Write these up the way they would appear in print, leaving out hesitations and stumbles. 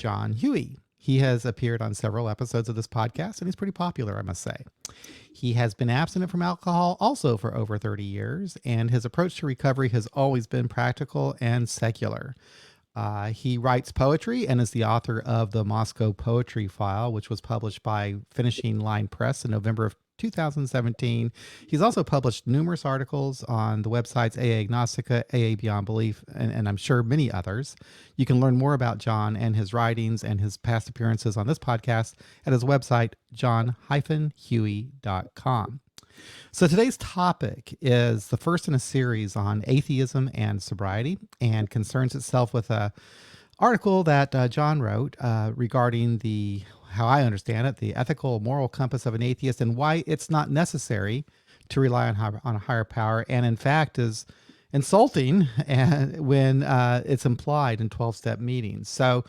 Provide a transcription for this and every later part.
John Huey. He has appeared on several episodes of this podcast, and he's pretty popular, I must say. He has been abstinent from alcohol also for over 30 years, and his approach to recovery has always been practical and secular. He writes poetry and is the author of the Moscow Poetry File, which was published by Finishing Line Press in November of 2017. He's also published numerous articles on the websites AA Agnostica, AA Beyond Belief, and I'm sure many others. You can learn more about John and his writings and his past appearances on this podcast at his website, john-huey.com. So today's topic is the first in a series on atheism and sobriety, and concerns itself with a article that John wrote regarding the, how I understand it, the ethical moral compass of an atheist and why it's not necessary to rely on a higher power, and in fact is insulting and when it's implied in 12-step meetings. So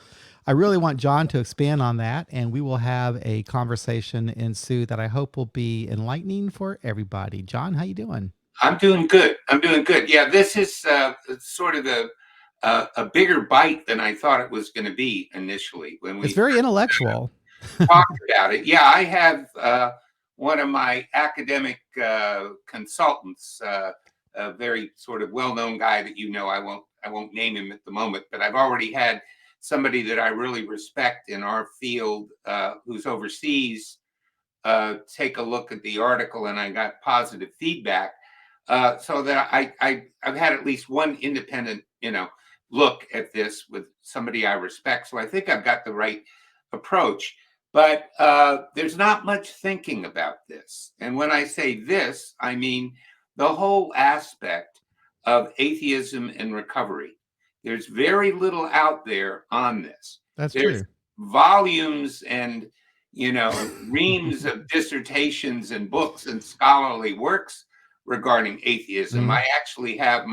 I really want John to expand on that, and we will have a conversation ensue that I hope will be enlightening for everybody. John, how you doing? I'm doing good. Yeah, this is sort of a bigger bite than I thought it was going to be initially when we It's very intellectual. talked about it. Yeah, I have one of my academic consultants, a very sort of well-known guy that I won't name him at the moment, but I've already had somebody that I really respect in our field who's overseas take a look at the article, and I got positive feedback. So that I've had at least one independent, look at this with somebody I respect. So I think I've got the right approach. But there's not much thinking about this. And when I say this, I mean the whole aspect of atheism and recovery. There's very little out there on this. There's true. Volumes and reams of dissertations and books and scholarly works regarding atheism. I actually have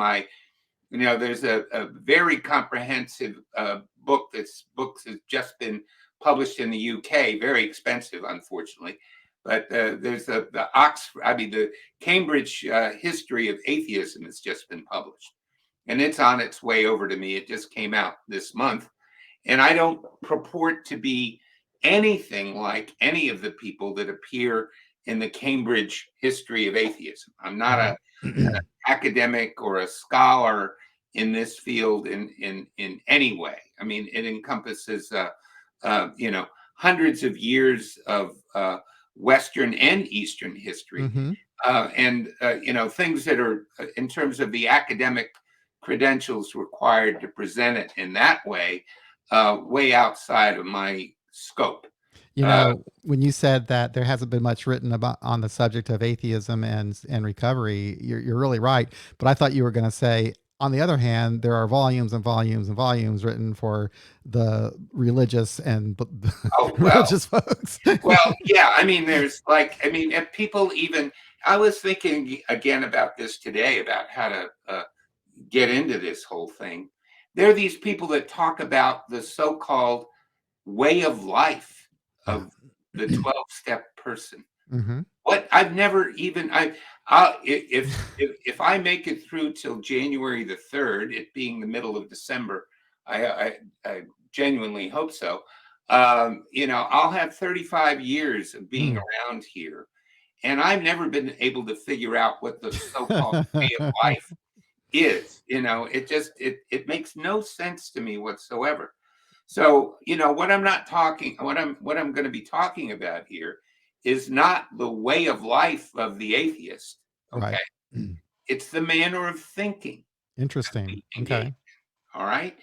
there's a very comprehensive book that's just been published in the UK, very expensive, unfortunately. But there's the Cambridge History of Atheism has just been published, and it's on its way over to me. It just came out this month, and I don't purport to be anything like any of the people that appear in the Cambridge History of Atheism. I'm not an academic or a scholar in this field in any way. I mean, it encompasses hundreds of years of Western and Eastern history, and things that are in terms of the academic credentials required to present it in that way, way outside of my scope. When you said that there hasn't been much written about on the subject of atheism and recovery, you're really right. But I thought you were going to say, on the other hand, there are volumes and volumes and volumes written for the religious and religious folks. Well, yeah, I mean, if people even, I was thinking again about this today, about how to get into this whole thing. There are these people that talk about the so-called way of life of the 12-step person. What I've never even if I make it through till January the 3rd, it being the middle of December, I genuinely hope so. I'll have 35 years of being around here, and I've never been able to figure out what the so-called way of life is. It makes no sense to me whatsoever. So, what I'm going to be talking about here is not the way of life of the atheist. Okay. Right. It's the manner of thinking. Interesting. Okay. All right.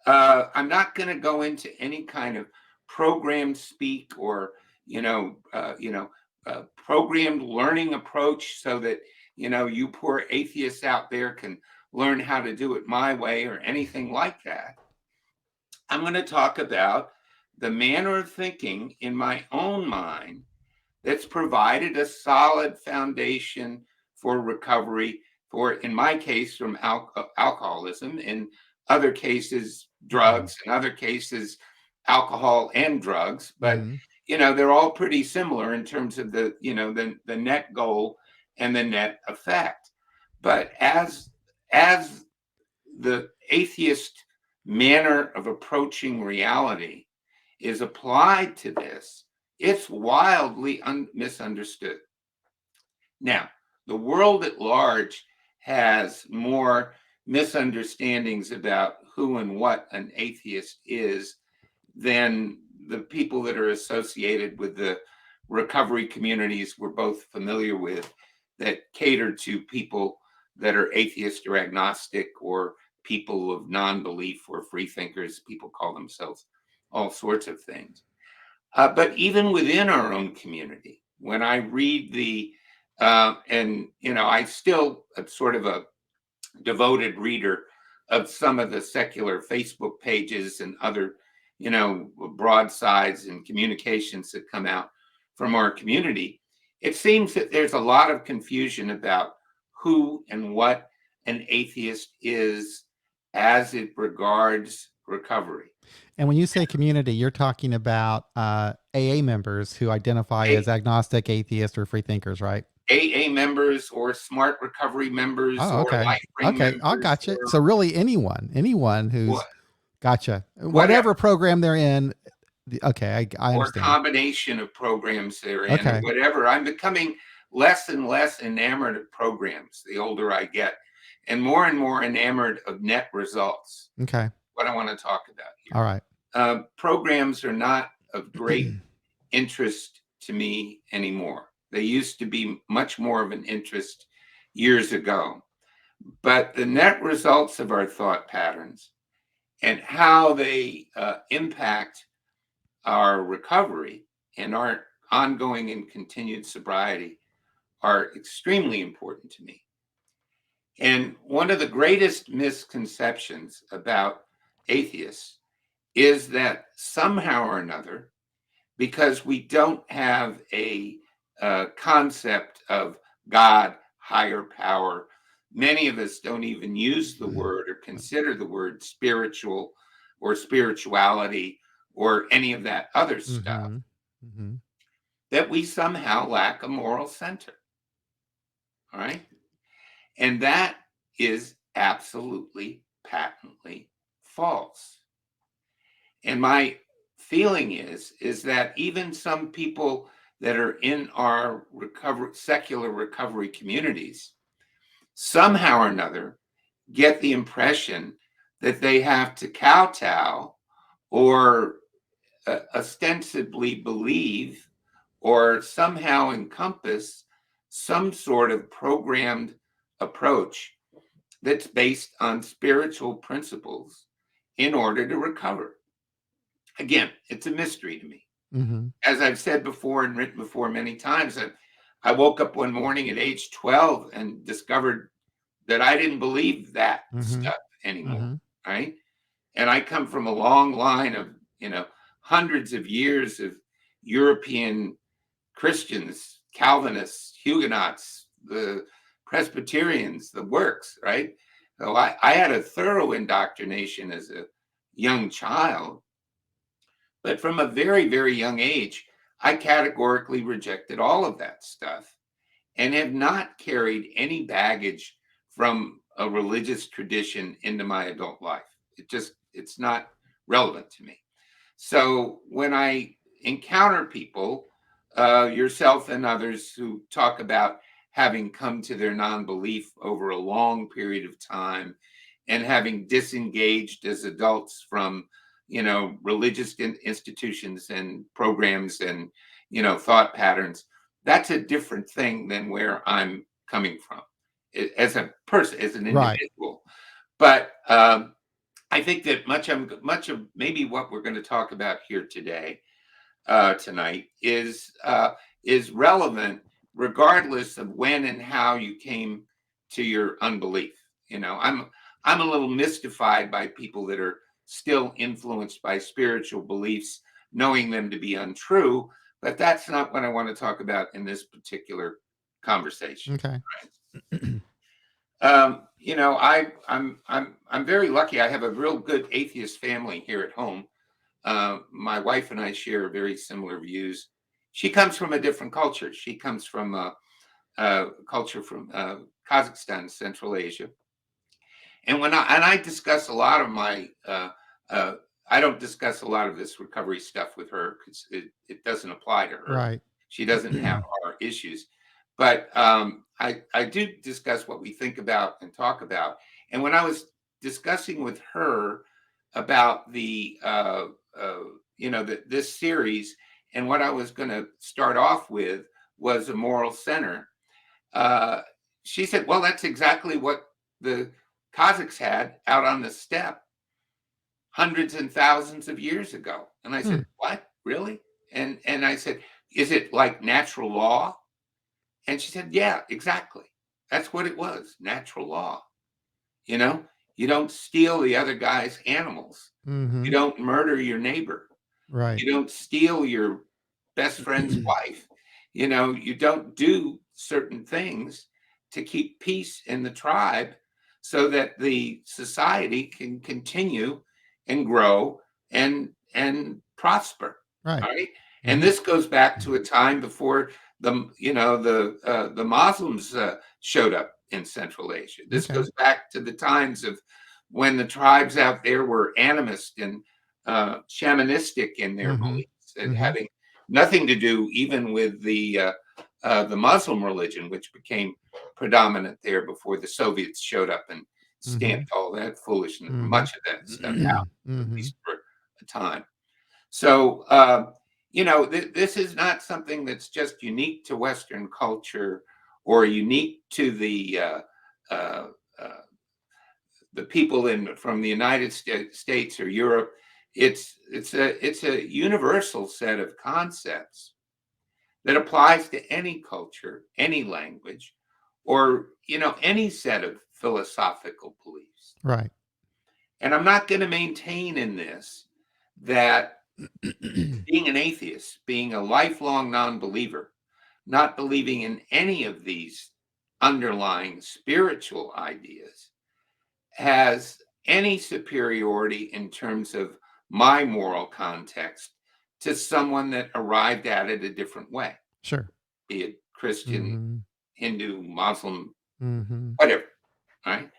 I'm not going to go into any kind of programmed speak or, programmed learning approach so that, you poor atheists out there can learn how to do it my way or anything like that. I'm going to talk about the manner of thinking in my own mind that's provided a solid foundation for recovery, for, in my case, from alcoholism, in other cases, drugs, in other cases, alcohol and drugs. But, they're all pretty similar in terms of the net goal and the net effect. But as the atheist manner of approaching reality is applied to this, it's wildly misunderstood. Now, the world at large has more misunderstandings about who and what an atheist is than the people that are associated with the recovery communities we're both familiar with that cater to people that are atheist or agnostic or people of non-belief or free thinkers. People call themselves all sorts of things. But even within our own community, when I read and I still am sort of a devoted reader of some of the secular Facebook pages and other, broadsides and communications that come out from our community, it seems that there's a lot of confusion about who and what an atheist is as it regards recovery. And when you say community, you're talking about AA members who identify as agnostic, atheist, or free thinkers, right? AA members or smart recovery members Oh, or okay. LifeSpring Okay. I members gotcha. So really anyone who's what, gotcha. Whatever whatever, program they're in. Okay. I or understand. combination of programs they're in or Okay. whatever. I'm becoming less and less enamored of programs the older I get, and more enamored of net results. Okay. What I want to talk about here. All right. Programs are not of great interest to me anymore. They used to be much more of an interest years ago. But the net results of our thought patterns and how they impact our recovery and our ongoing and continued sobriety are extremely important to me. And one of the greatest misconceptions about atheists is that somehow or another, because we don't have a concept of God, higher power, many of us don't even use the word or consider the word spiritual or spirituality or any of that other stuff, that we somehow lack a moral center. All right. And that is absolutely patently false. And my feeling is that even some people that are in our secular recovery communities somehow or another get the impression that they have to kowtow or ostensibly believe or somehow encompass some sort of programmed approach that's based on spiritual principles in order to recover. Again, it's a mystery to me. As I've said before and written before many times, I woke up one morning at age 12 and discovered that I didn't believe that stuff anymore. Right. And I come from a long line of, hundreds of years of European Christians, Calvinists, Huguenots, the Presbyterians, the works, right? So I had a thorough indoctrination as a young child. But from a very, very young age, I categorically rejected all of that stuff and have not carried any baggage from a religious tradition into my adult life. It's not relevant to me. So when I encounter people, yourself and others who talk about having come to their non-belief over a long period of time and having disengaged as adults from religious institutions and programs and thought patterns, that's a different thing than where I'm coming from as a person, as an individual. But I think that much of maybe what we're going to talk about here tonight is relevant regardless of when and how you came to your unbelief. I'm a little mystified by people that are still influenced by spiritual beliefs, knowing them to be untrue, but that's not what I want to talk about in this particular conversation. Okay. Right? I'm very lucky. I have a real good atheist family here at home. My wife and I share very similar views. She comes from a different culture. She comes from a culture from Kazakhstan, Central Asia. And I discuss a lot of my I don't discuss a lot of this recovery stuff with her because it doesn't apply to her. Right. She doesn't have our issues. But I do discuss what we think about and talk about. And when I was discussing with her about uh, this series, and what I was going to start off with was a moral center, uh, she said, "Well, that's exactly what the Kazakhs had out on the steppe hundreds and thousands of years ago." And I Hmm. said, "What? Really?" And I said, "Is it like natural law?" And she said, "Yeah, exactly. That's what it was, natural law. You know, you don't steal the other guy's animals. You Mm-hmm. don't murder your neighbor. Right. You don't steal your best friend's wife. You don't do certain things to keep peace in the tribe so that the society can continue and grow and prosper. Right. All right. And Mm-hmm. this goes back to a time before the Muslims showed up in Central Asia. This Okay. goes back to the times of when the tribes out there were animist and shamanistic in their Mm-hmm. beliefs, and Mm-hmm. having nothing to do even with the Muslim religion, which became predominant there before the Soviets showed up and Mm-hmm. stamped all that foolishness, Mm-hmm. much of that stuff out, at Mm-hmm. least for a time. So, this is not something that's just unique to Western culture or unique to uh, uh, the people from the United States or Europe. It's a universal set of concepts that applies to any culture, any language, or any set of philosophical beliefs. Right. And I'm not going to maintain in this that being an atheist, being a lifelong non-believer, not believing in any of these underlying spiritual ideas has any superiority in terms of my moral context to someone that arrived at it a different way, Sure. be it Christian, Mm-hmm. Hindu, Muslim, Mm-hmm. whatever. Right?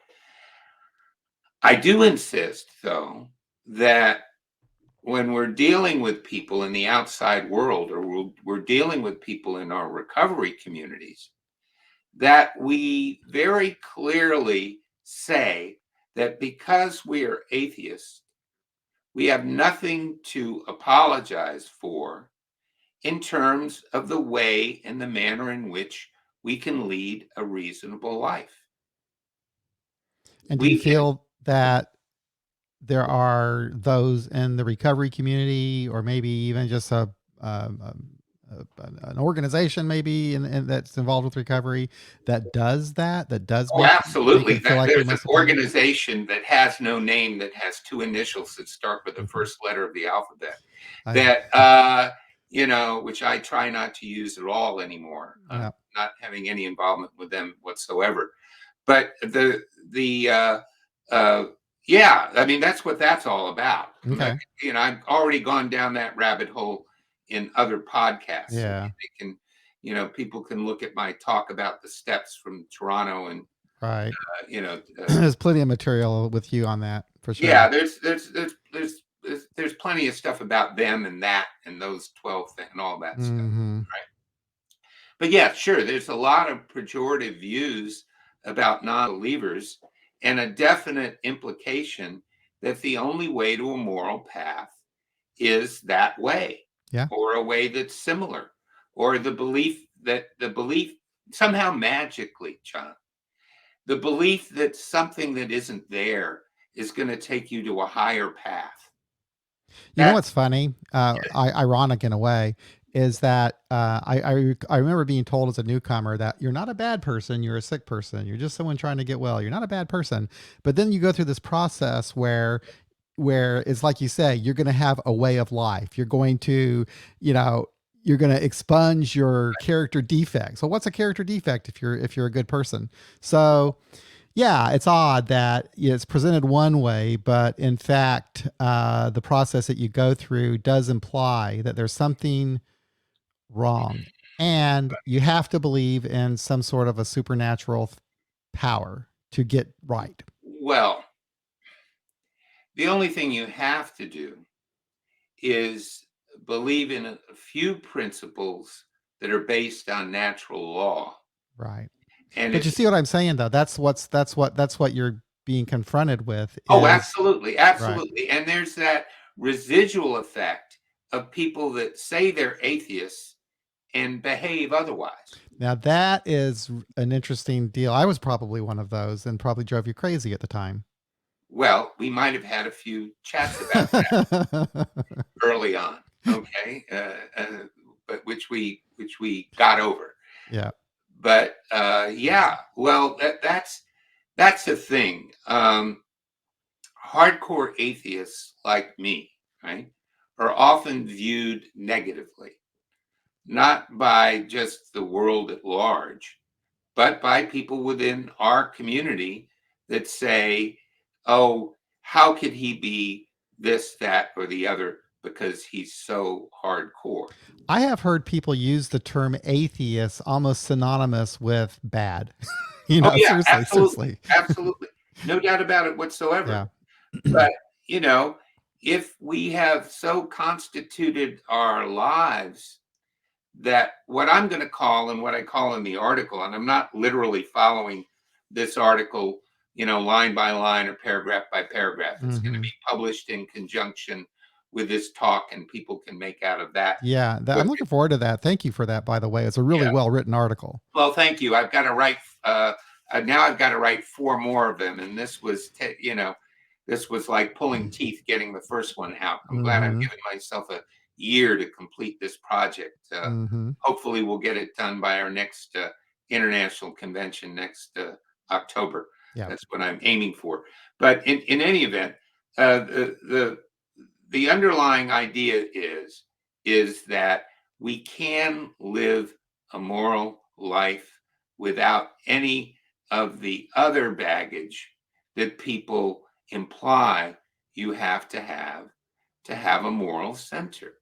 I do insist, though, that when we're dealing with people in the outside world, or we're dealing with people in our recovery communities, that we very clearly say that because we are atheists, we have nothing to apologize for in terms of the way and the manner in which we can lead a reasonable life. And do you We can, feel that there are those in the recovery community, or maybe even just an organization, maybe, and that's involved with recovery, that does that? That does oh, make absolutely. it feel like we There's an must apologize. organization that has no name that has two initials that start with the Mhm. first letter of the alphabet. I, That which I try not to use at all anymore. yeah. Not having any involvement with them whatsoever. But uh, yeah, I mean that's what that's all about. Okay. I've already gone down that rabbit hole in other podcasts. I mean, Yeah. they can, people can look at my talk about the steps from Toronto and Right. uh, you know, uh, There's plenty of material with you on that for yeah, sure. there's plenty of stuff about them and that and those 12 and all that stuff. Mm-hmm. But yeah, sure, there's a lot of pejorative views about non-believers and a definite implication that the only way to a moral path is that way, Yeah. or a way that's similar, or the belief somehow magically, John, the belief that something that isn't there is going to take you to a higher path. You know That what's funny? Ironic in a way, is that I remember being told as a newcomer that you're not a bad person, you're a sick person, you're just someone trying to get well. You're not a bad person, but then you go through this process where it's like you say, you're going to have a way of life. You're going to, you know, you're going to expunge your character defects. So what's a character defect if you're a good person? So yeah, it's odd that it's presented one way, but in fact, the process that you go through does imply that there's something wrong, and you have to believe in some sort of a supernatural power to get right. well, The only thing you have to do is believe in a few principles that are based on natural law. Right. And But you if see what I'm saying though? That's what you're being confronted with Oh, is absolutely, right. absolutely. And there's that residual effect of people that say they're atheists and behave otherwise. Now that is an interesting deal. I was probably one of those and probably drove you crazy at the time. Well, we might have had a few chats about that early on, okay, but which we got over. Yeah. But yeah, well, that's the thing. Hardcore atheists like me, right, are often viewed negatively, not by just the world at large, but by people within our community that say, oh, how could he be this, that, or the other because he's so hardcore? I have heard people use the term atheist almost synonymous with bad. Oh, yeah, Seriously, absolutely. seriously. Absolutely. No doubt about it whatsoever. Yeah. But, you know, if we have so constituted our lives that what I'm going to call and what I call in the article, and I'm not literally following this article, line by line or paragraph by paragraph. It's going to Hmm. be published in conjunction with this talk, and people can make out of that. Yeah, I'm What, looking forward to that. Thank you for that, by the way. It's a really yeah. well written article. Well, thank you. I've got to write. Now I've got to write 4 more of them, and this was like pulling teeth getting the first one out. I'm glad I'm Hmm. giving myself a year to complete this project. Hmm. Hopefully, we'll get it done by our next international convention next October. Yeah. That's what I'm aiming for. But in any event, the underlying idea is that we can live a moral life without any of the other baggage that people imply you have to have a moral center.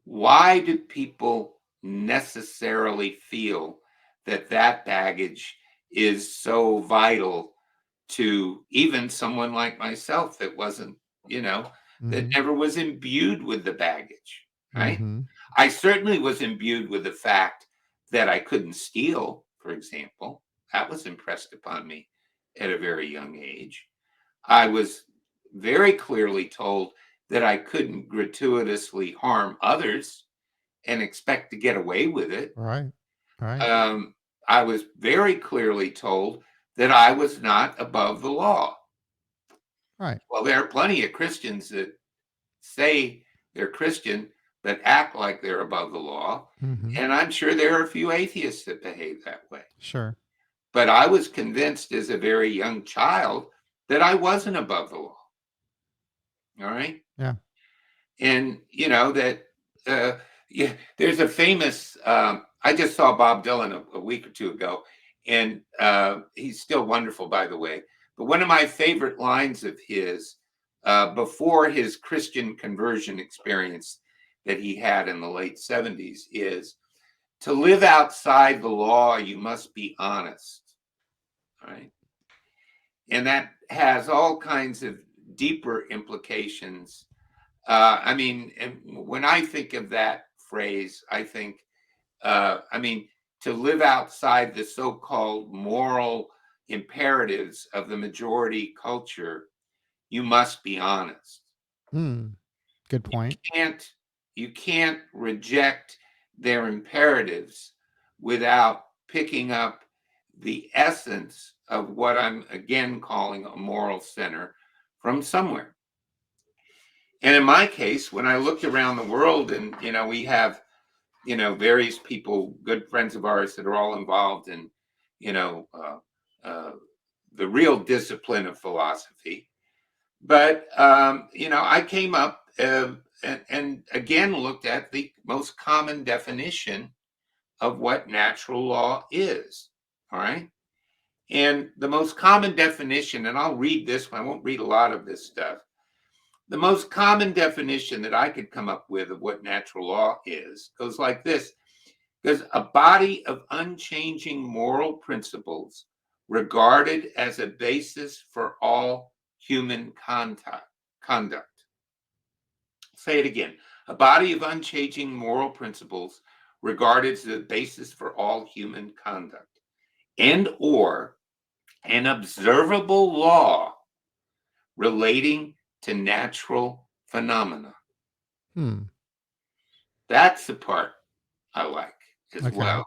Why do people necessarily feel that that baggage is so vital to even someone like myself that wasn't, that Hmm. never was imbued with the baggage, right? Hmm. I certainly was imbued with the fact that I couldn't steal, for example. That was impressed upon me at a very young age. I was very clearly told that I couldn't gratuitously harm others and expect to get away with it. Right. Right. Um, I was very clearly told that I was not above the law. Right. Well, there are plenty of Christians that say they're Christian but act like they're above the law. Hmm. And I'm sure there are a few atheists that behave that way. Sure. But I was convinced as a very young child that I wasn't above the law. All right. Yeah. And, that, yeah, there's a famous, I just saw Bob Dylan a week or two ago, and he's still wonderful, by the way. But one of my favorite lines of his, before his Christian conversion experience that he had in the late 70s, is to live outside the law, you must be honest. All right. And that has all kinds of deeper implications. I mean, and when I think of that phrase, I think, to live outside the so-called moral imperatives of the majority culture, you must be honest. Hmm. Good You point. can't, you can't reject their imperatives without picking up the essence of what I'm again calling a moral center from somewhere. And in my case, when I looked around the world and, we have, various people, good friends of ours that are all involved in, you know, uh, uh, the real discipline of philosophy. But, I came up and again looked at the most common definition of what natural law is. All right. And the most common definition, and I'll read this one, I won't read a lot of this stuff. The most common definition that I could come up with of what natural law is goes like this: because a body of unchanging moral principles regarded as a basis for all human conduct. Say it again. A body of unchanging moral principles regarded as the basis for all human conduct, and or an observable law relating to natural phenomena. Hmm. That's the part I like as Okay. well,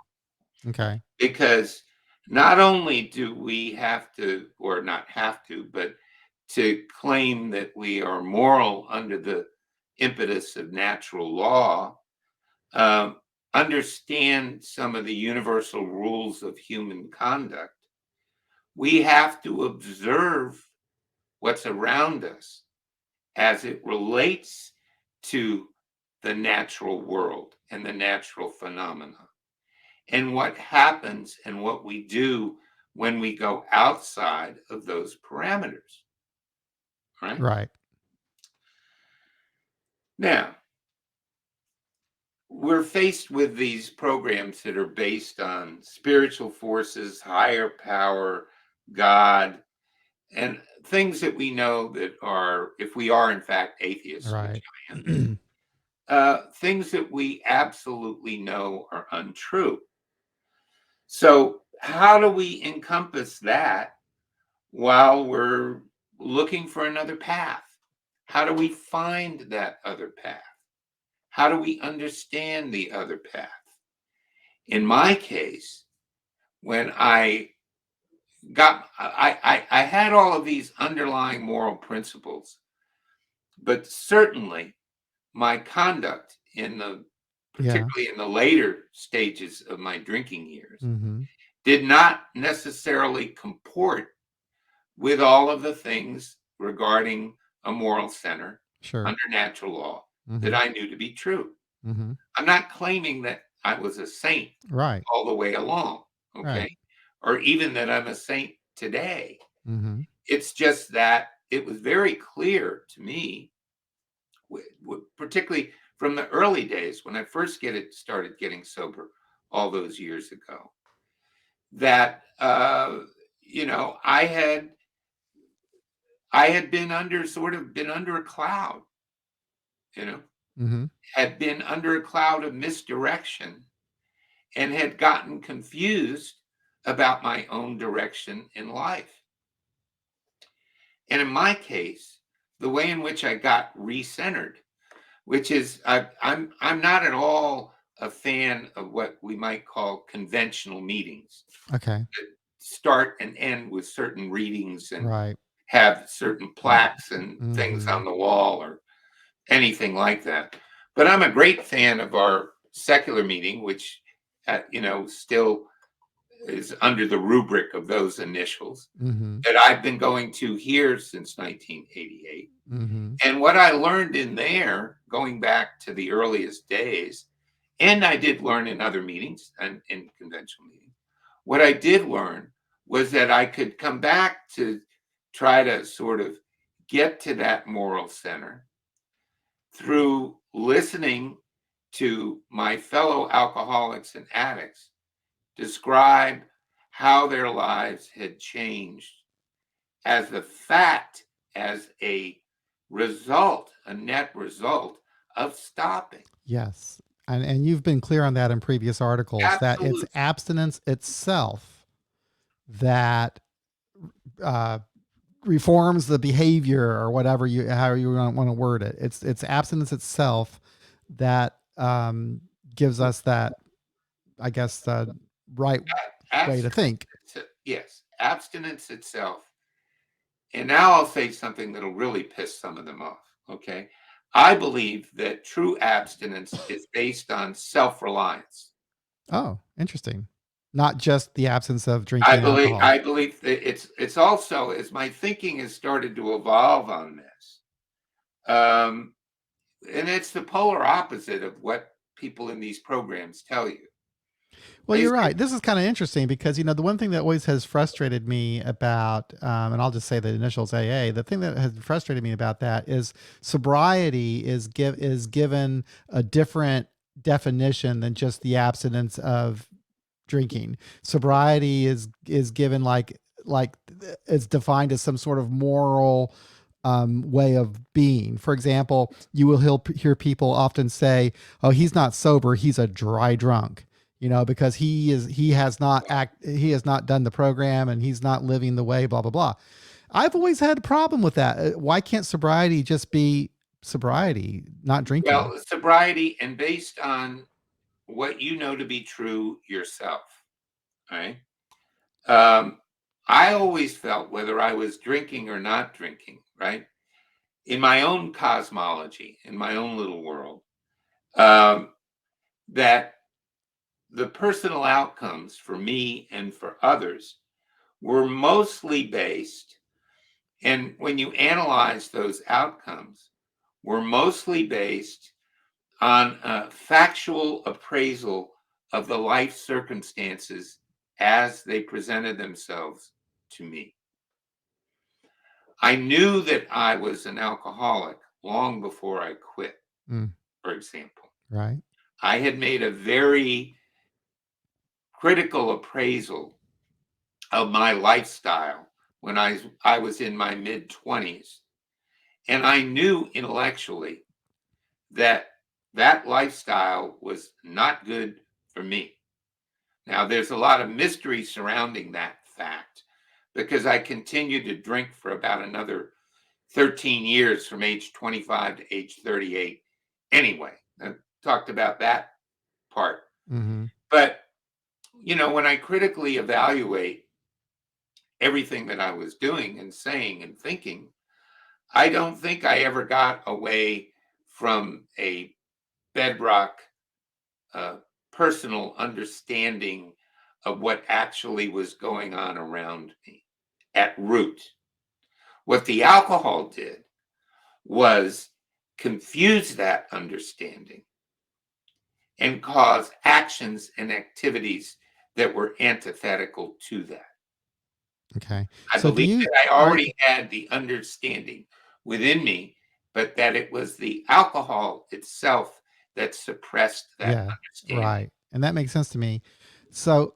Okay. because not only do we have to, or not have to, but to claim that we are moral under the impetus of natural law, um, understand some of the universal rules of human conduct, we have to observe what's around us as it relates to the natural world and the natural phenomena, and what happens and what we do when we go outside of those parameters, right? Right. Now, we're faced with these programs that are based on spiritual forces, higher power, God, and things that we know that are, if we are in fact atheists, which Right. I am, things that we absolutely know are untrue. So, how do we encompass that while we're looking for another path? How do we find that other path? How do we understand the other path? In my case, when I had all of these underlying moral principles, but certainly my conduct in the, Yeah. particularly in the later stages of my drinking years, Mm-hmm. did not necessarily comport with all of the things regarding a moral center Sure. under natural law that Mm-hmm. I knew to be true. Mm-hmm. I'm not claiming that I was a saint Right. all the way along, Right. okay? Or even that I'm a saint today. Mm-hmm. It's just that it was very clear to me, particularly from the early days when I first started getting sober all those years ago, that I had been under a cloud, you know, Mm-hmm. had been under a cloud of misdirection and had gotten confused about my own direction in life. And in my case, the way in which I got recentered, which is I'm not at all a fan of what we might call conventional meetings Okay. that start and end with certain readings and Right. have certain plaques and things Mm-hmm. on the wall or anything like that. But I'm a great fan of our secular meeting, which still is under the rubric of those initials, Mm-hmm. that I've been going to here since 1988. Mm-hmm. And what I learned in there, going back to the earliest days, and I did learn in other meetings and in conventional meetings, what I did learn was that I could come back to try to sort of get to that moral center through listening to my fellow alcoholics and addicts describe how their lives had changed as the fact, as a net result of stopping. Yes. And you've been clear on that in previous articles that it's Absolutely. abstinence itself that uh, reforms the behavior or whatever how you want to word it. It's abstinence itself that gives us that, I guess, right way to Abstinence, think. yes, abstinence itself. And now I'll say something that'll really piss some of them off. Okay. I believe that true abstinence is based on self reliance. Oh, interesting. Not just the absence of I drinking believe alcohol. I believe that it's also, as my thinking has started to evolve on this, um, and it's the polar opposite of what people in these programs tell you. Well, They you're say, right. This is kind of interesting because the one thing that always has frustrated me about, and I'll just say the initials AA. The thing that has frustrated me about that is sobriety is given a different definition than just the abstinence of drinking. Sobriety is given like like it's defined as some sort of moral way of being. For example, you will hear people often say, "Oh, he's not sober; he's a dry drunk." Because he has not done the program and he's not living the way. Blah blah blah. I've always had a problem with that. Why can't sobriety just be sobriety, not drinking? Well, sobriety and based on what you know to be true yourself, right? Um, I always felt whether I was drinking or not drinking, right? In my own cosmology, in my own little world, um, that the personal outcomes for me and for others were mostly based, and when you analyze those outcomes, were mostly based on a factual appraisal of the life circumstances as they presented themselves to me. I knew that I was an alcoholic long before I quit, Mm, for example. right. I had made a very critical appraisal of my lifestyle when I was in my mid 20s. And I knew intellectually that that lifestyle was not good for me. Now, there's a lot of mystery surrounding that fact because I continued to drink for about another 13 years from age 25 to age 38. Anyway, I talked about that part. Mm-hmm. But, when I critically evaluate everything that I was doing and saying and thinking, I don't think I ever got away from a bedrock uh, personal understanding of what actually was going on around me at root. What the alcohol did was confuse that understanding and cause actions and activities that were antithetical to that. Okay. I So do believe you that I are already had the understanding within me, but that it was the alcohol itself that suppressed that yeah, understanding. right. And that makes sense to me. So,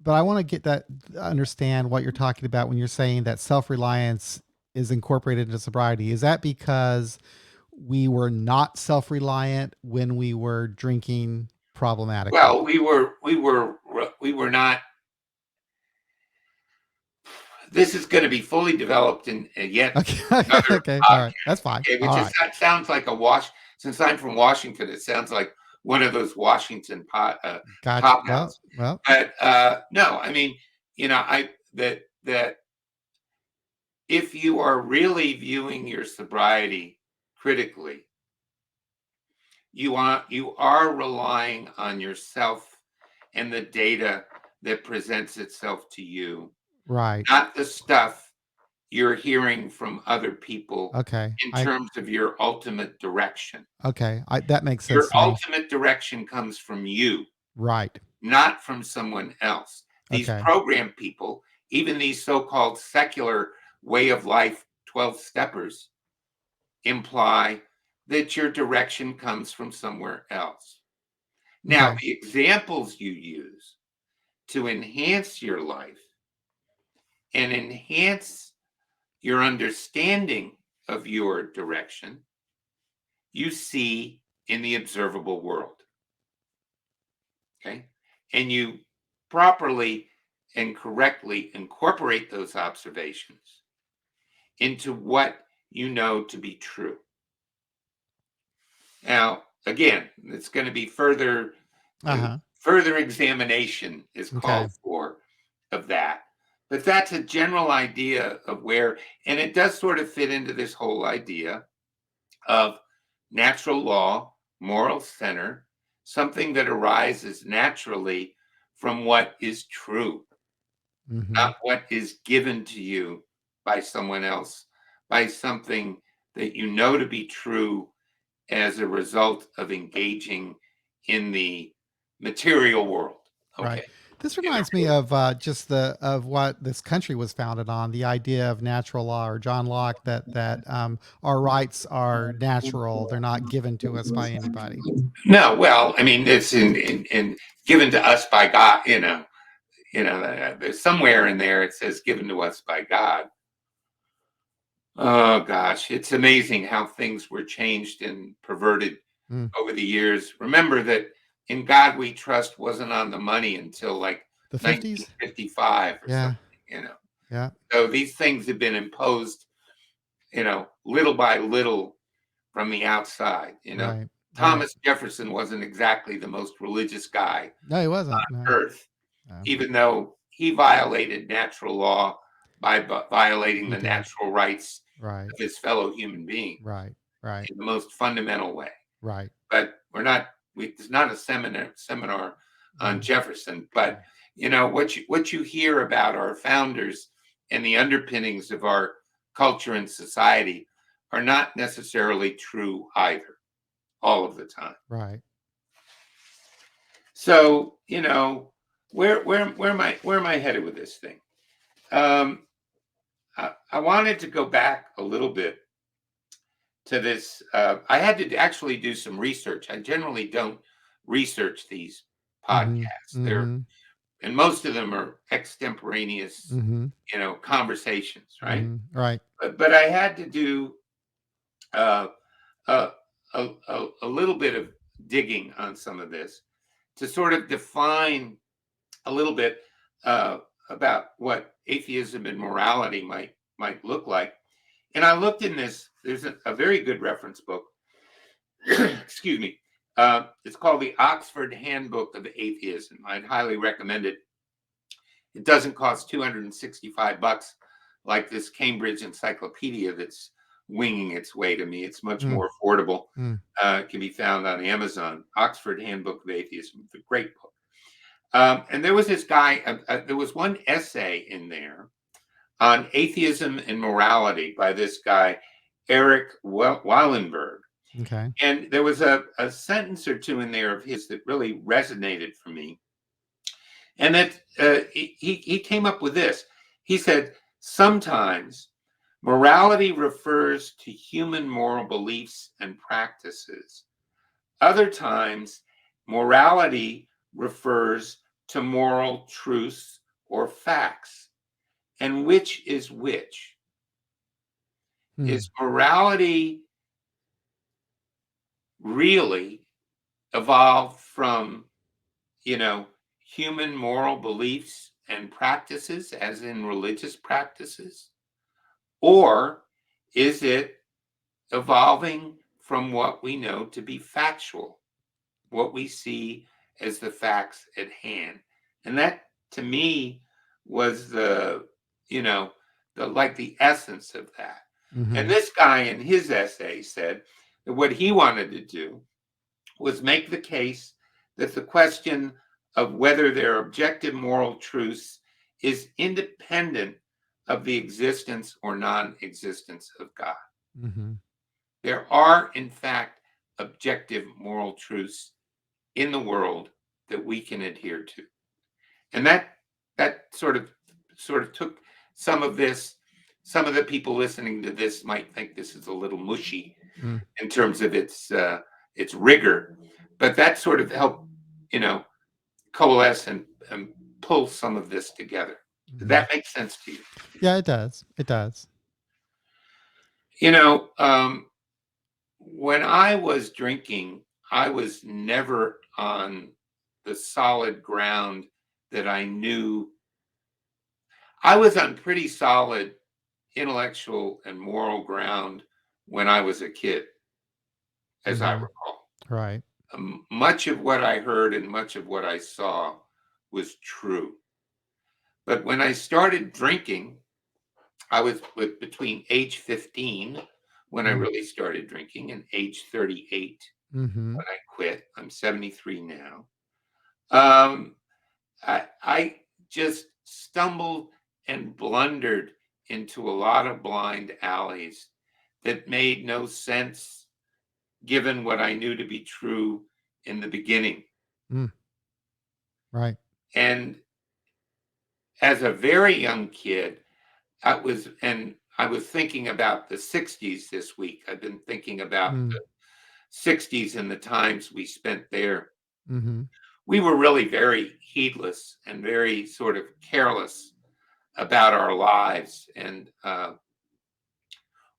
but I want to get that understand what you're talking about when you're saying that self-reliance is incorporated into sobriety. Is that because we were not self-reliant when we were drinking problematically? Well, we were not. This is going to be fully developed in yet Okay. another Okay. All right. That's podcast, fine. okay? All Which is right. that sounds like a wash. Since I'm from Washington, it sounds like one of those Washington Gotcha. cop Well, outs. well, But no, I mean, I that if you are really viewing your sobriety critically, you are relying on yourself and the data that presents itself to you, right. not the stuff you're hearing from other people Okay. in terms of your ultimate direction. That makes Your sense to me. ultimate direction comes from you, Right. not from someone else. These Okay. program people, even these so-called secular way of life 12 steppers, imply that your direction comes from somewhere else. Now, Okay. the examples you use to enhance your life and enhance your understanding of your direction, you see in the observable world. Okay. And you properly and correctly incorporate those observations into what you know to be true. Now, again, it's going to be Uh-huh. further examination is Okay. called for of that. But that's a general idea of where, and it does sort of fit into this whole idea of natural law, moral center, something that arises naturally from what is true, Mhm. not what is given to you by someone else, by something that you know to be true as a result of engaging in the material world. Right. Okay. This In reminds me of just the of what this country was founded on, the idea of natural law, or John Locke, that our rights are natural; they're not given to us by anybody. No, well, I mean, it's in given to us by God, there's somewhere in there it says given to us by God. Oh gosh, it's amazing how things were changed and perverted Mm. over the years. Remember that In God We Trust wasn't on the money until like The 50s? 1955 or Yeah. something. Yeah. So these things have been imposed, little by little from the outside. Right. Right. Thomas Jefferson wasn't exactly the most religious guy No, he wasn't. No. on earth, No. even though he violated natural law by violating He the did. natural rights Right. of his fellow human being Right. Right. in the most fundamental way. Right. But it's not a seminar on Mm. Jefferson, but what you hear about our founders and the underpinnings of our culture and society are not necessarily true either, all of the time. Right. So, where am I headed with this thing? Um, I wanted to go back a little bit to this. I had to actually do some research. I generally don't research these Mhm. podcasts. Mhm. And most of them are extemporaneous, Mhm. conversations, right? Mhm. Right. But I had to do uh, a, a little bit of digging on some of this to sort of define a little bit uh, about what atheism and morality might look like. And I looked in this. There's a very good reference book. Excuse me. It's called the Oxford Handbook of Atheism. I'd highly recommend it. It doesn't cost $265 like this Cambridge Encyclopedia that's winging its way to me. It's much Mm. more affordable. Mm. It can be found on Amazon. Oxford Handbook of Atheism. It's a great book. And there was this guy. There was one essay in there on atheism and morality by this guy, Eric Wallenberg. Okay. And there was a sentence or two in there of his that really resonated for me. And that he came up with this. He said, sometimes morality refers to human moral beliefs and practices. Other times, morality refers to moral truths or facts. And which is which? Hmm. Is morality really evolved from, you know, human moral beliefs and practices, as in religious practices? Or is it evolving from what we know to be factual, what we see as the facts at hand? And that to me was you know, the essence of that. And Mhm. this guy in his essay said that what he wanted to do was make the case that the question of whether there are objective moral truths is independent of the existence or non-existence of God. Mhm. There are, in fact, objective moral truths in the world that we can adhere to. And that sort of took some of this. Some of the people listening to this might think this is a little mushy Mm. in terms of its rigor, but that sort of helped, you know, coalesce and pull some of this together. Does Mhm. that make sense to you? Yeah, it does. It does. You know, when I was drinking, I was never on the solid ground that I knew. I was on pretty solid intellectual and moral ground when I was a kid, as I Mhm. recall. Right. Much of what I heard and much of what I saw was true. But when I started drinking, I was between age 15 when I Mm. really started drinking and age 38 Mhm. when I quit. I'm 73 now. Um, I just stumbled and blundered into a lot of blind alleys that made no sense given what I knew to be true in the beginning. Mm. Right. And as a very young kid, I was thinking about the 60s this week. I've been thinking about Mm. the 60s and the times we spent there. Mhm. we were really very heedless and very sort of careless about our lives and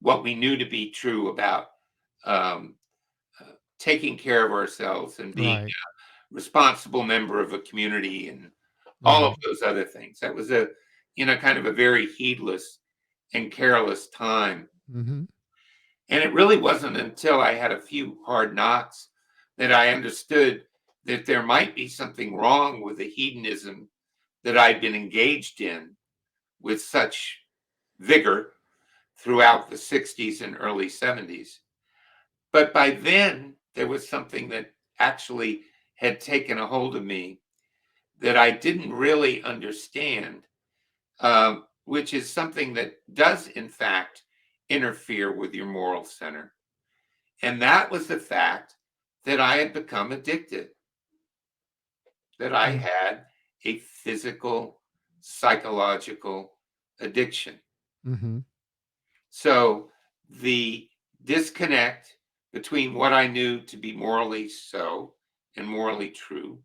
what we knew to be true about um, taking care of ourselves and being Right. a responsible member of a community and all of Right. those other things. That was a, kind of a very heedless and careless time. Mm-hmm. And it really wasn't until I had a few hard knocks that I understood that there might be something wrong with the hedonism that I'd been engaged in with such vigor throughout the 60s and early 70s. But by then, there was something that actually had taken a hold of me that I didn't really understand, which is something that does, in fact, interfere with your moral center. And that was the fact that I had become addicted, that I had a physical, psychological addiction. Mm-hmm. So the disconnect between what I knew to be morally so and morally true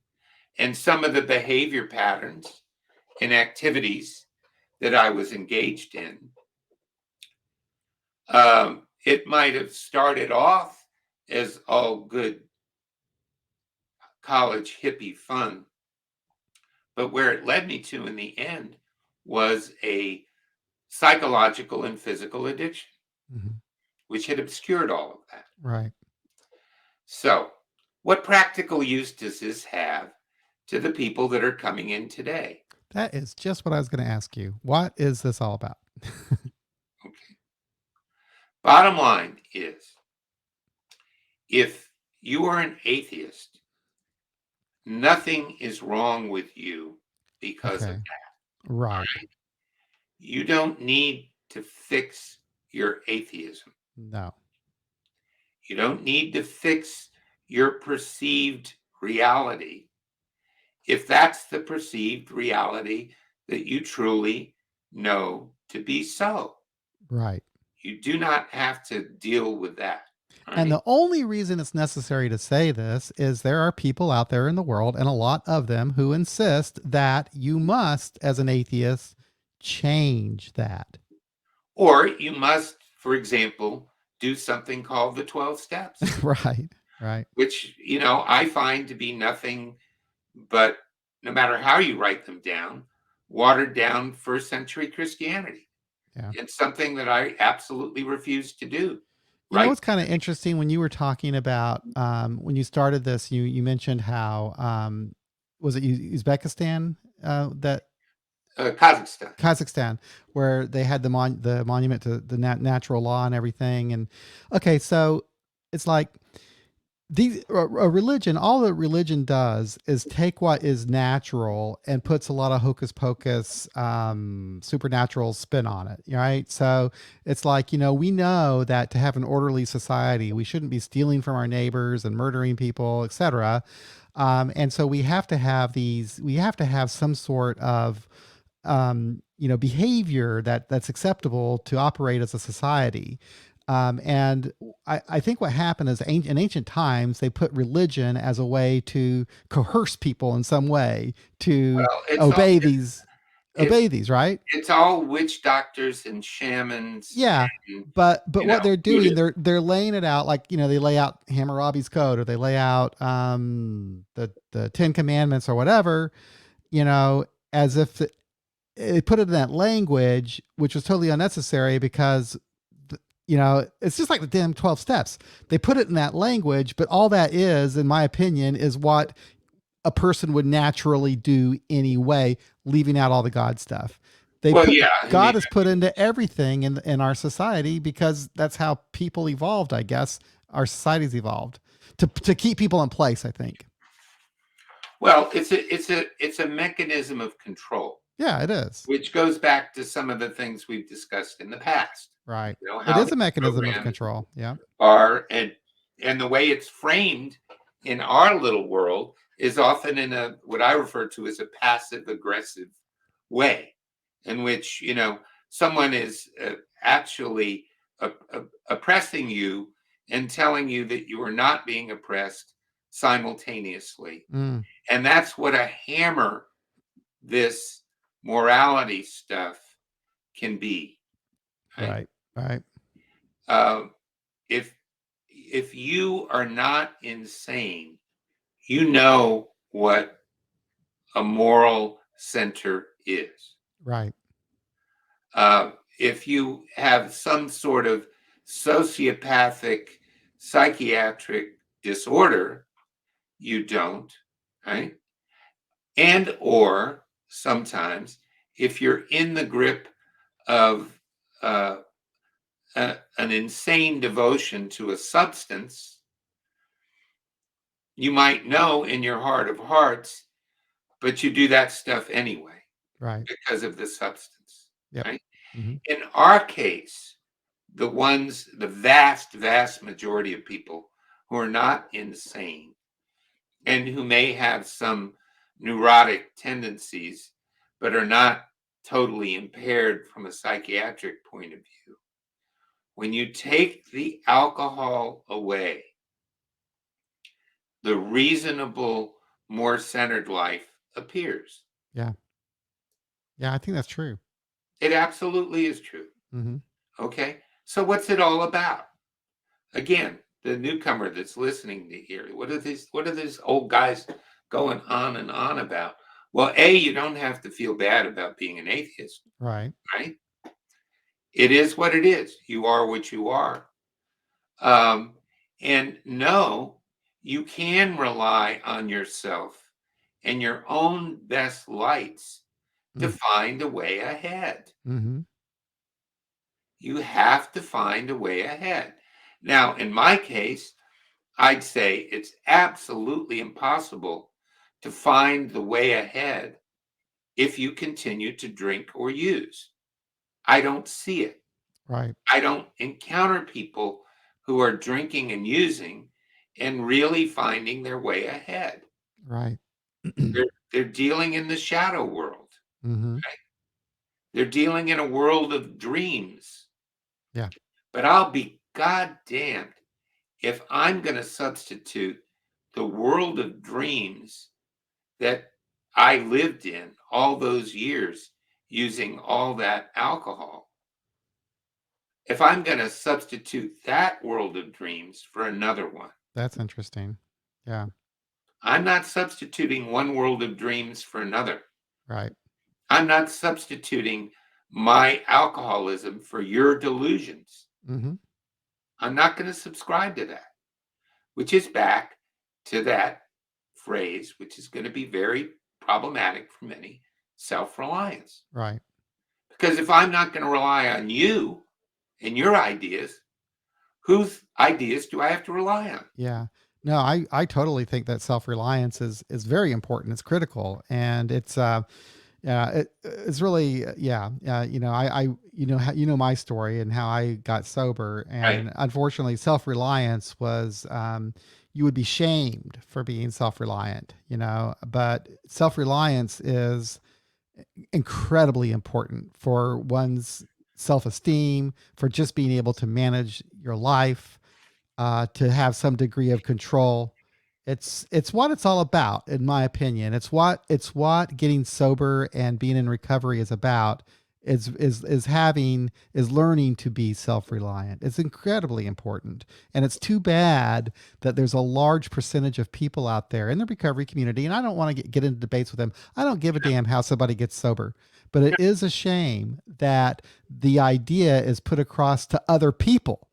and some of the behavior patterns and activities that I was engaged in, it might have started off as all good college hippie fun, but where it led me to in the end was a psychological and physical addiction, Mm-hmm. which had obscured all of that. Right. So, what practical use does this have to the people that are coming in today? That is just what I was going to ask you. What is this all about? Okay. Bottom line is if you are an atheist, nothing is wrong with you because of Okay. that. Right. You don't need to fix your atheism. No. You don't need to fix your perceived reality if that's the perceived reality that you truly know to be so. Right. You do not have to deal with that. And Right? the only reason it's necessary to say this is there are people out there in the world, and a lot of them, who insist that you must, as an atheist, change that. Or you must, for example, do something called the 12 steps, Right. Right. which, I find to be nothing but, no matter how you write them down, watered down first century Christianity. Yeah. It's something that I absolutely refuse to do. You know Right? what's kind of interesting when you were talking about when you started this, you mentioned how was it Uzbekistan that Kazakhstan. Kazakhstan, where they had the monument to the natural law and everything. And okay, so it's like a religion. All that religion does is take what is natural and puts a lot of hocus pocus, supernatural spin on it. Right? So it's like, we know that to have an orderly society, we shouldn't be stealing from our neighbors and murdering people, etc. And so we have to have these. We have to have some sort of behavior that's acceptable to operate as a society. And I think what happened is in ancient times, they put religion as a way to coerce people in some way to Well, obey these, it's right? it's all witch doctors and shamans Yeah. and But what they're doing, Buddhists. they're laying it out like, they lay out Hammurabi's code, or they lay out the Ten Commandments or whatever, as if it put it in that language, which was totally unnecessary because, it's just like the damn 12 steps. They put it in that language, but all that is, in my opinion, is what a person would naturally do anyway, leaving out all the God stuff. Well, yeah, I mean, God is put into everything in our society because that's how people evolved, I guess. Our society's evolved to keep people in place, I think. well, it's a mechanism of control, Yeah, it is. which goes back to some of the things we've discussed in the past. Right. It How is the a mechanism of programs control. Yeah. are, and the way it's framed in our little world is often in a what I refer to as a passive aggressive way, in which someone is actually oppressing you and telling you that you are not being oppressed simultaneously. Mm, And that's what a hammer this morality stuff can be. Right? right. Right. Uh, if if you are not insane, you know what a moral center is. Right. Uh, if you have some sort of sociopathic psychiatric disorder, you don't, right? And or sometimes if you're in the grip of uh, an insane devotion to a substance, you might know in your heart of hearts, but you do that stuff anyway Right. because of the substance, Yep. right? Hmm. In our case, the vast, vast majority of people who are not insane and who may have some neurotic tendencies, but are not totally impaired from a psychiatric point of view. When you take the alcohol away, the reasonable, more centered life appears. Yeah. Yeah. I think that's true. It absolutely is true. Hmm. Okay. So, what's it all about? Again, the newcomer that's listening to hear, what are these old guys going on and on about? Well, A, you don't have to feel bad about being an atheist, Right. right? It is what it is. You are what you are. Um, and no, you can rely on yourself and your own best lights to find a way ahead. Mm-hmm. You have to find a way ahead. Now, in my case, I'd say it's absolutely impossible to find the way ahead if you continue to drink or use. I don't see it. Right. I don't encounter people who are drinking and using and really finding their way ahead. Right. They're dealing in the shadow world. Hmm. They're dealing in a world of dreams. Yeah. But I'll be goddamned if I'm going to substitute the world of dreams that I lived in all those years using all that alcohol. If I'm going to substitute that world of dreams for another one, That's interesting. Yeah. I'm not substituting one world of dreams for another. Right. I'm not substituting my alcoholism for your delusions. Hmm. I'm not going to subscribe to that, which is back to that phrase, which is going to be very problematic for many, self-reliance. Right. Because if I'm not going to rely on you and your ideas, whose ideas do I have to rely on? Yeah. No, I totally think that self-reliance is very important. It's critical, and it's yeah, it's really yeah, you know, I you know my story and how I got sober, Right? and unfortunately, self-reliance was you would be shamed for being self-reliant, you know, but self-reliance is incredibly important for one's self-esteem, for just being able to manage your life, to have some degree of control. It's what it's all about, in my opinion. It's what getting sober and being in recovery is about. Is learning to be self-reliant. It's incredibly important, and it's too bad that there's a large percentage of people out there in the recovery community. And I don't want to get into debates with them. I don't give a damn how somebody gets sober, but it is a shame that the idea is put across to other people.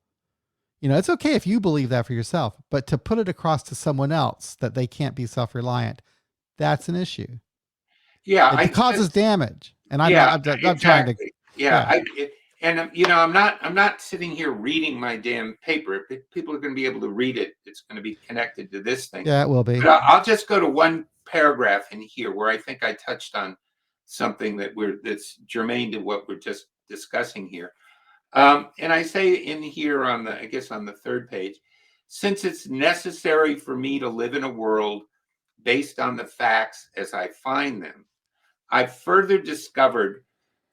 You know, it's okay if you believe that for yourself, but to put it across to someone else that they can't be self-reliant, that's an issue. Yeah, It causes damage, and yeah, I'm trying to, exactly. Yeah, yeah, I'm not sitting here reading my damn paper. If people are going to be able to read it, it's going to be connected to this thing. yeah, it will be. But I'll just go to one paragraph in here where I think I touched on something that's germane to what we're just discussing here. And I say in here on I guess on the third page, since it's necessary for me to live in a world based on the facts as I find them, I've further discovered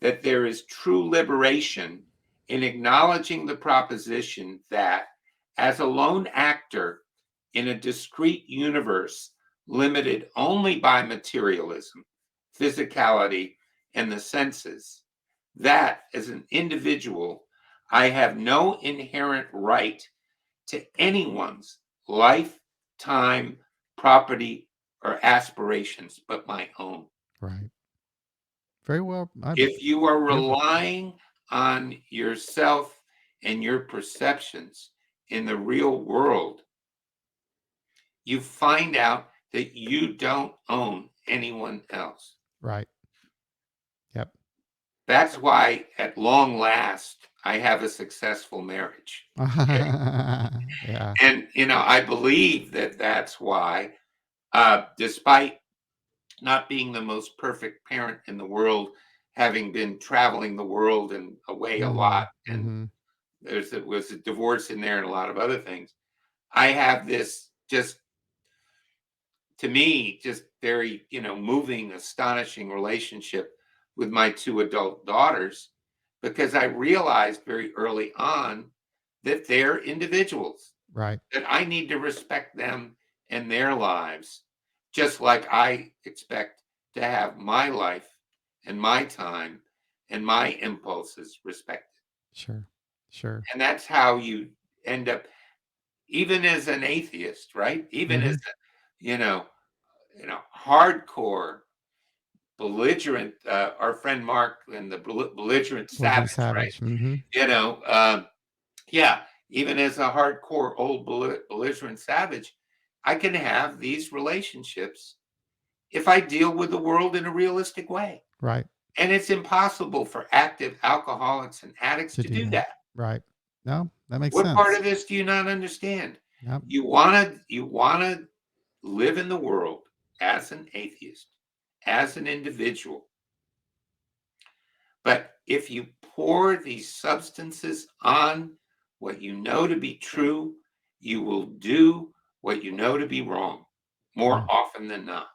that there is true liberation in acknowledging the proposition that, as a lone actor, in a discrete universe limited only by materialism, physicality, and the senses, that as an individual, I have no inherent right to anyone's life, time, property, or aspirations but my own. Right. Very well. If you are Beautiful. relying on yourself and your perceptions in the real world, you find out that you don't own anyone else. Right. Yep. That's why, at long last, I have a successful marriage. Okay. Yeah. And, I believe that that's why, despite not being the most perfect parent in the world, having been traveling the world and away a lot, Mhm. and Mhm. was a divorce in there and a lot of other things, I have this just, to me, just very, moving, astonishing relationship with my two adult daughters, because I realized very early on that they're individuals, Right. that I need to respect them and their lives, just like I expect to have my life and my time and my impulses respected. Sure. Sure. And that's how you end up, even as an atheist, right? Even as Mhm. a, you know, hardcore belligerent, our friend Mark and the belligerent Legend savage, right? Savage. Mhm. You know, yeah, even as a hardcore old belligerent savage, I can have these relationships if I deal with the world in a realistic way. Right. And it's impossible for active alcoholics and addicts To to do do that. that. Right. No, that makes What part sense. of this do you not understand? Yep. You wanna live in the world as an atheist, as an individual. But if you pour these substances on what you know to be true, you will do what you know to be wrong more Yeah. often than not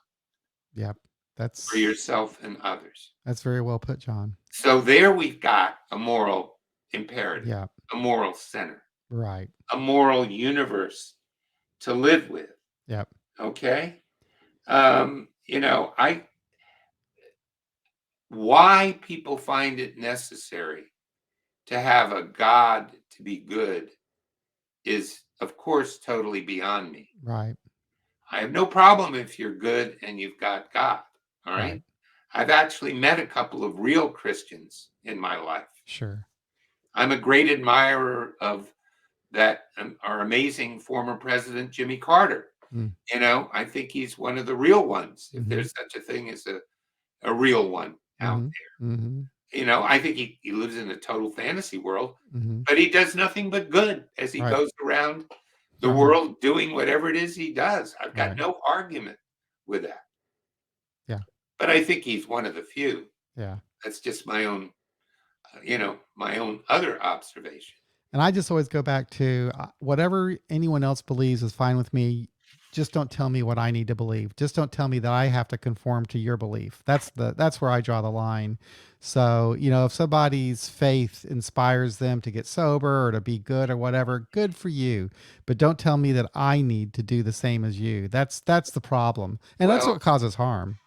Yep. for That's yourself and others. that's very well put, John. So there we've got a moral imperative, Yeah. a moral center, Right. a moral universe to live with. Yep. Okay. I why people find it necessary to have a God to be good is, of course, totally beyond me. Right. I have no problem if you're good and you've got God. All Right. right. I've actually met a couple of real Christians in my life. Sure. I'm a great admirer of that, our amazing former president, Jimmy Carter. Mm. I think he's one of the real ones, if Mhm. there's such a thing as a real one out Mhm. Mhm. there. I think he lives in a total fantasy world, Mhm. but he does nothing but good as he Right. goes around the Right. world doing whatever it is he does. I've got Right. no argument with that. Yeah. But I think he's one of the few. Yeah. That's just my own other observation. And I just always go back to whatever anyone else believes is fine with me. Just don't tell me what I need to believe. Just don't tell me that I have to conform to your belief. That's where I draw the line. So, if somebody's faith inspires them to get sober or to be good or whatever, good for you. But don't tell me that I need to do the same as you. That's the problem. And that's Well, what causes harm.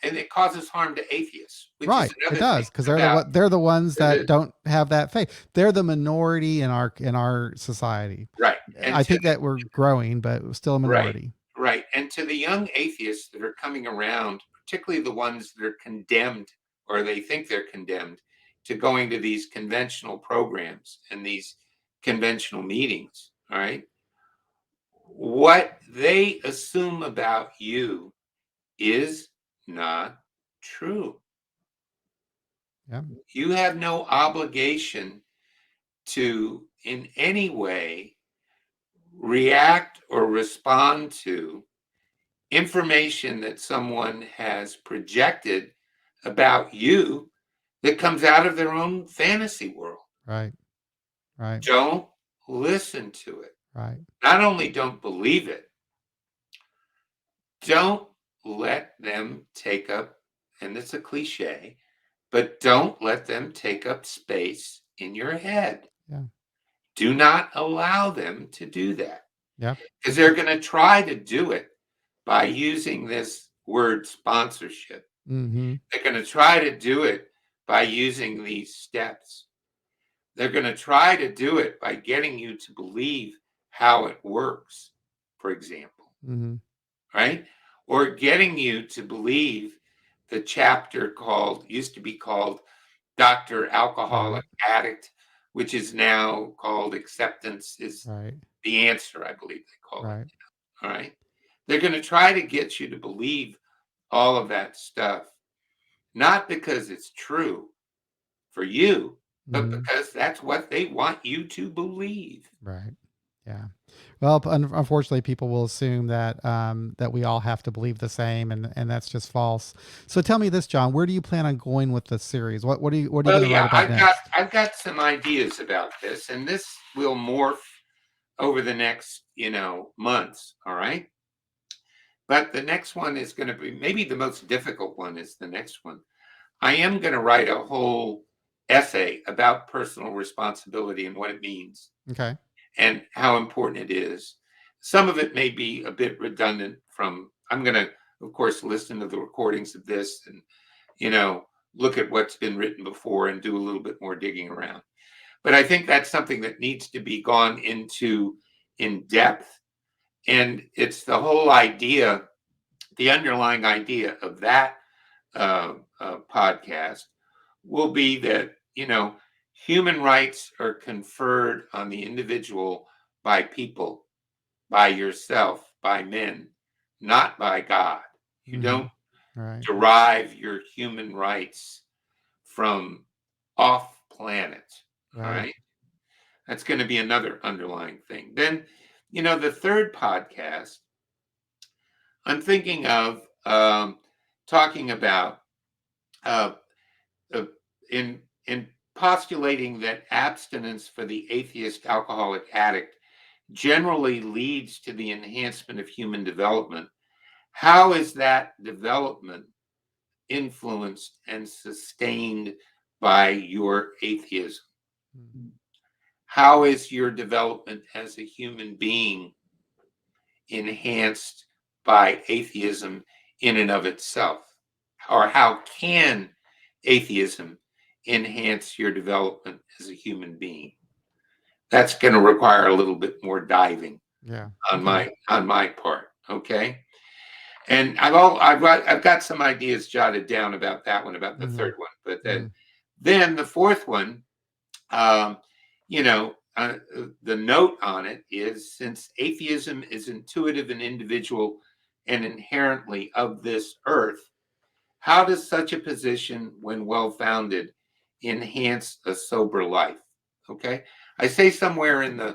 and it causes harm to atheists, which is Right, it another thing does because about they're the ones that the don't have that faith. They're the minority in our society. right. And I to think that we're growing, but we're still a right, minority. right. And to the young atheists that are coming around, particularly the ones that are condemned or they think they're condemned to going to these conventional programs and these conventional meetings, all right? What they assume about you is not true. Yeah, You have no obligation to, in any way, react or respond to information that someone has projected about you that comes out of their own fantasy world. right, right, Don't listen to it. right. Not only don't believe it, don't let them take up, and it's a cliche, but don't let them take up space in your head. Yeah, Do not allow them to do that. Yep. because they're going to try to do it by using this word sponsorship. Mm-hmm. They're going to try to do it by using these steps. They're going to try to do it by getting you to believe how it works, for example, Mm-hmm. right? Or getting you to believe the chapter used to be called Dr. Right. Alcoholic Addict, which is now called Acceptance is Right. the Answer, I believe they call it. Right. All right. They're going to try to get you to believe all of that stuff, not because it's true for you, but Mm-hmm. because that's what they want you to believe. Right. Yeah. Well, unfortunately, people will assume that that we all have to believe the same, and that's just false. So tell me this, John. Where do you plan on going with the series? What are you Well, going to write yeah, about next? I've got some ideas about this, and this will morph over the next, months, all right? But the next one is going to be maybe the most difficult one is the next one. I am going to write a whole essay about personal responsibility and what it means Okay. and how important it is. Some of it may be a bit redundant I'm going to, of course, listen to the recordings of this and, you know, look at what's been written before and do a little bit more digging around. But I think that's something that needs to be gone into in depth. And it's the whole idea, the underlying idea of that podcast will be that, human rights are conferred on the individual by people, by yourself, by men, not by God. You Mm-hmm. don't Right. derive your human rights from off planet. All Right. right. That's going to be another underlying thing. Then, the third podcast, I'm thinking of talking about uh, uh, in postulating that abstinence for the atheist alcoholic addict generally leads to the enhancement of human development. How is that development influenced and sustained by your atheism? Mm-hmm. How is your development as a human being enhanced by atheism in and of itself? Or how can atheism enhance your development as a human being? That's going to require a little bit more diving Yeah. on Okay. my part. Okay. And I've got some ideas jotted down about that one, about the Mm-hmm. third one. But Mm-hmm. then the fourth one, um, the note on it is, since atheism is intuitive and individual and inherently of this earth, how does such a position, when well founded, enhance a sober life? Okay. I say somewhere in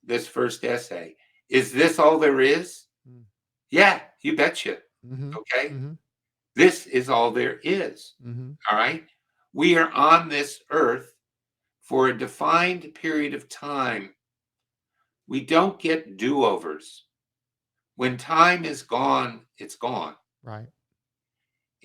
this first essay, is this all there is? Yeah, you betcha. Mm-hmm. Okay. Mm-hmm. This is all there is. Mm-hmm. All right. We are on this earth for a defined period of time. We don't get do overs. When time is gone, it's gone. Right.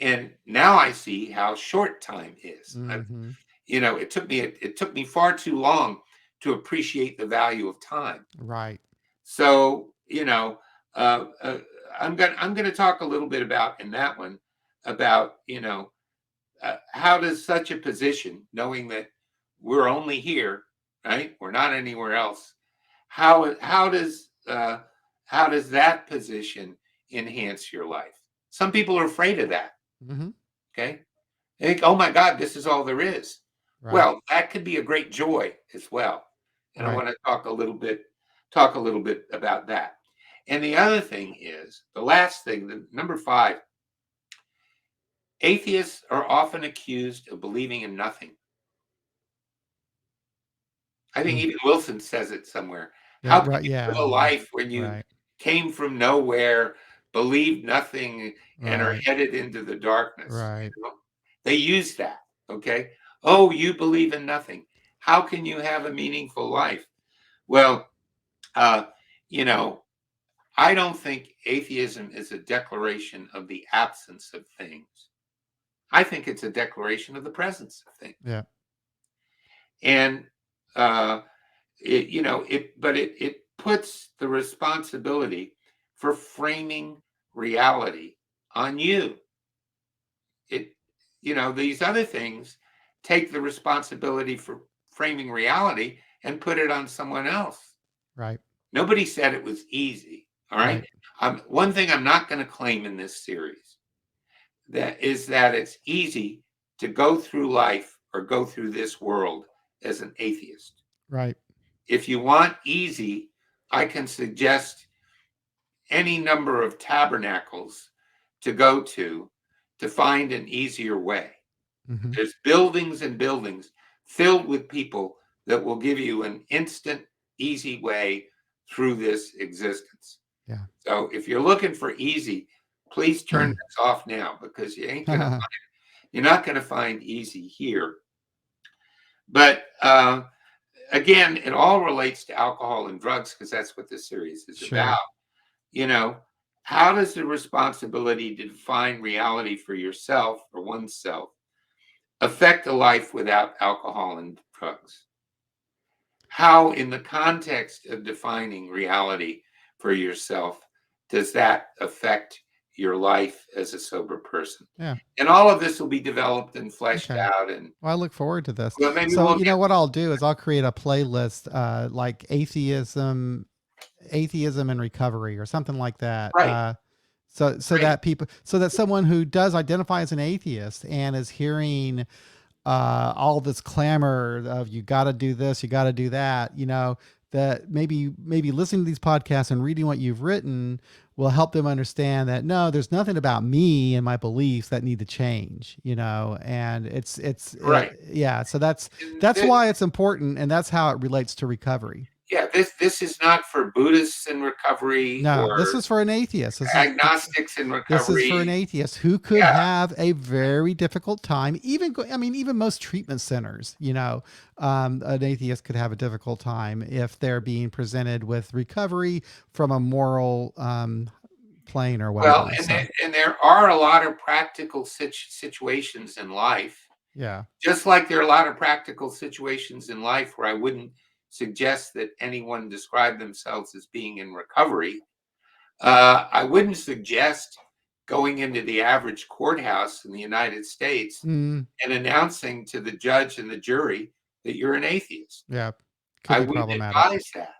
And now I see how short time is. Mm-hmm. It took me far too long to appreciate the value of time. Right. So, uh, uh, I'm gonna talk a little bit about in that one about, how does such a position, knowing that we're only here, right? We're not anywhere else. How does that position enhance your life? Some people are afraid of that. Mm-hmm. Okay, they think, oh my God, this is all there is. Right. Well, that could be a great joy as well. And I Right. want to talk a little bit about that. And the other thing is, the last thing, the number 5, atheists are often accused of believing in nothing. I think Mm. even Wilson says it somewhere. Yeah. How can Right. you Yeah. live a Yeah. life when you Right. came from nowhere, believed nothing, and are Right. headed into the darkness? Right. They use that. Okay. Oh, you believe in nothing. How can you have a meaningful life? Well, uh, you know, I don't think atheism is a declaration of the absence of things. I think it's a declaration of the presence of things. Yeah. And uh, it, you know, it, but it puts the responsibility for framing reality on you. It, these other things take the responsibility for framing reality and put it on someone else. Right. Nobody said it was easy. All right. Right. One thing I'm not going to claim in this series that it's easy to go through life or go through this world as an atheist. Right. If you want easy, I can suggest any number of tabernacles to go to find an easier way. Mm-hmm. There's buildings and buildings filled with people that will give you an instant, easy way through this existence. Yeah. So if you're looking for easy, please turn this off now, because you're not going to find easy here. But again, it all relates to alcohol and drugs, because that's what this series is Sure. about. How does the responsibility to define reality for yourself or oneself affect a life without alcohol and drugs? How, in the context of defining reality for yourself, does that affect your life as a sober person? Yeah. And all of this will be developed and fleshed out. And well, I look forward to this. well, maybe So, what I'll do is I'll create a playlist, like atheism and recovery or something like that. Right. So that someone who does identify as an atheist and is hearing all this clamor of you got to do this, you got to do that, that maybe listening to these podcasts and reading what you've written will help them understand that no, there's nothing about me and my beliefs that need to change, and it's right. Yeah. So that's why it's important, and that's how it relates to recovery. Yeah, this is not for Buddhists in recovery. No, or this is for an atheist. agnostics in recovery. This is for an atheist who could have a very difficult time. Even most treatment centers, an atheist could have a difficult time if they're being presented with recovery from a moral plane or whatever. Well, and there are a lot of practical situations in life. Yeah. Just like there are a lot of practical situations in life where I wouldn't suggest that anyone describe themselves as being in recovery. I wouldn't suggest going into the average courthouse in the United States and announcing to the judge and the jury that you're an atheist. Yeah. I wouldn't advise that.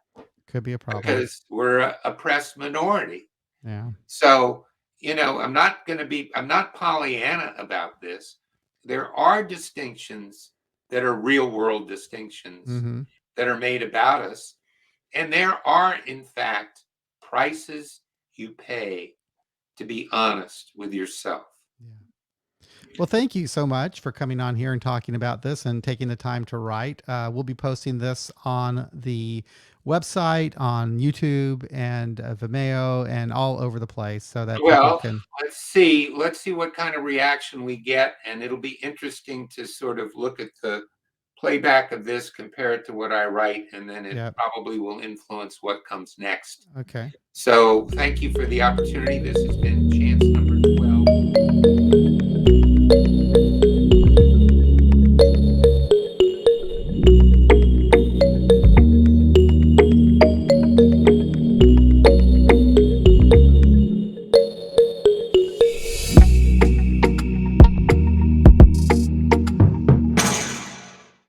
Could be a problem. Because we're an oppressed minority. Yeah. So, I'm not Pollyanna about this. There are distinctions that are real world distinctions that are made about us. And there are, in fact, prices you pay to be honest with yourself. Yeah. Well, thank you so much for coming on here and talking about this and taking the time to write. We'll be posting this on the website, on YouTube and Vimeo, and all over the place, so that people can. Let's see what kind of reaction we get, and it'll be interesting to sort of look at the playback of this, compare it to what I write, and then it probably will influence what comes next. Okay. So thank you for the opportunity. This has been Chance.